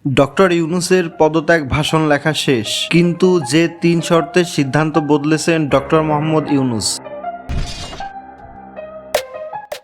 Doctor ইউনূসের পদত্যাগ ভাষণ লেখা শেষ, কিন্তু যে ৩ শর্তের সিদ্ধান্ত বদলেছেন ডক্টর মোহাম্মদ ইউনূস।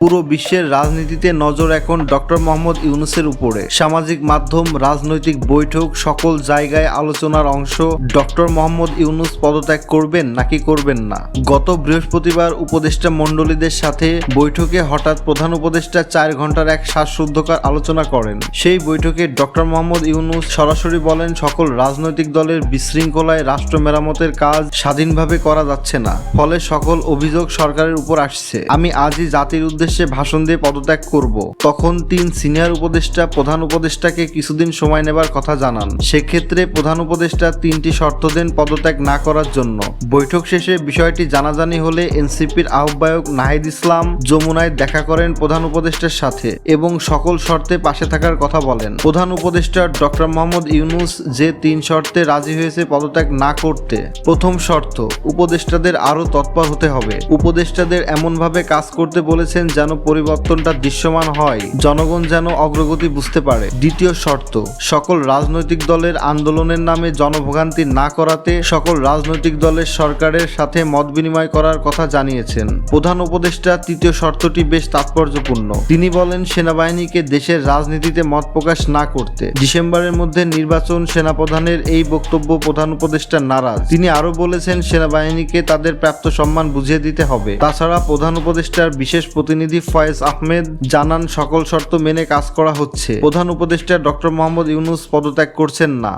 পুরো বিশ্বের রাজনীতিতে নজর এখন ডক্টর মোহাম্মদ ইউনূসের উপরে। সামাজিক মাধ্যম, রাজনৈতিক বৈঠক, সকল জায়গায় আলোচনার অংশ ডক্টর মোহাম্মদ ইউনূস পদত্যাগ করবেন নাকি করবেন না। গত বৃহস্পতিবার উপদেষ্টা মণ্ডলীদের সাথে বৈঠকে হঠাৎ প্রধান উপদেষ্টা ৪ ঘন্টার এক শ্বাসরুদ্ধকর আলোচনা করেন। সেই বৈঠকে ডক্টর মোহাম্মদ ইউনূস সরাসরি বলেন, সকল রাজনৈতিক দলের বিশৃঙ্খলায় রাষ্ট্র মেরামতের কাজ স্বাধীনভাবে করা যাচ্ছে না, ফলে সকল অভিযোগ সরকারের উপর আসছে। আমি আজই জাতির উদ্দেশ্যে ভাষণ দিয়ে পদত্যাগ করব। তখন ৩ সিনিয়র উপদেষ্টা প্রধান উপদেষ্টাকে কিছুদিন সময় নেবার কথা জানান। সেক্ষেত্রে প্রধান উপদেষ্টা ৩টি শর্ত দেন পদত্যাগ না করার জন্য। বৈঠক শেষে বিষয়টি জানাজানি হলে এনসিপির আহ্বায়ক নাহিদ ইসলাম যমুনায় দেখা করেন প্রধান উপদেষ্টার সাথে এবং সকল শর্তে পাশে থাকার কথা বলেন। প্রধান উপদেষ্টা ডক্টর মোহাম্মদ ইউনূস যে ৩ শর্তে রাজি হয়েছে পদত্যাগ না করতে। প্রথম শর্ত, উপদেষ্টাদের আরও তৎপর হতে হবে। উপদেষ্টাদের এমনভাবে কাজ করতে বলেছেন যেন পরিবর্তনটা দৃশ্যমান হয়, জনগণ যেন অগ্রগতি বুঝতে পারে। দ্বিতীয় শর্ত, সকল রাজনৈতিক দলের আন্দোলনের নামে জনভোগান্তি না করাতে সকল রাজনৈতিক দলের সরকারের সাথে মত বিনিময় করার কথা জানিয়েছেন প্রধান উপদেষ্টা। তৃতীয় শর্তটি বেশ তাৎপর্যপূর্ণ। তিনি বলেন, সেনাবাহিনীকে দেশের রাজনীতিতে মত প্রকাশ না করতে। ডিসেম্বরের মধ্যে নির্বাচন, সেনাপ্রধানের এই বক্তব্য প্রধান উপদেষ্টা নারাজ। তিনি আরও বলেছেন, সেনাবাহিনীকে তাদের প্রাপ্ত সম্মান বুঝিয়ে দিতে হবে। তাছাড়া প্রধান উপদেষ্টার বিশেষ প্রতিনিধি ফয়েজ আহমেদ জানান, সকল শর্ত মেনে কাজ করা হচ্ছে। প্রধান উপদেষ্টা ডক্টর মোহাম্মদ ইউনূস পদত্যাগ করছেন না।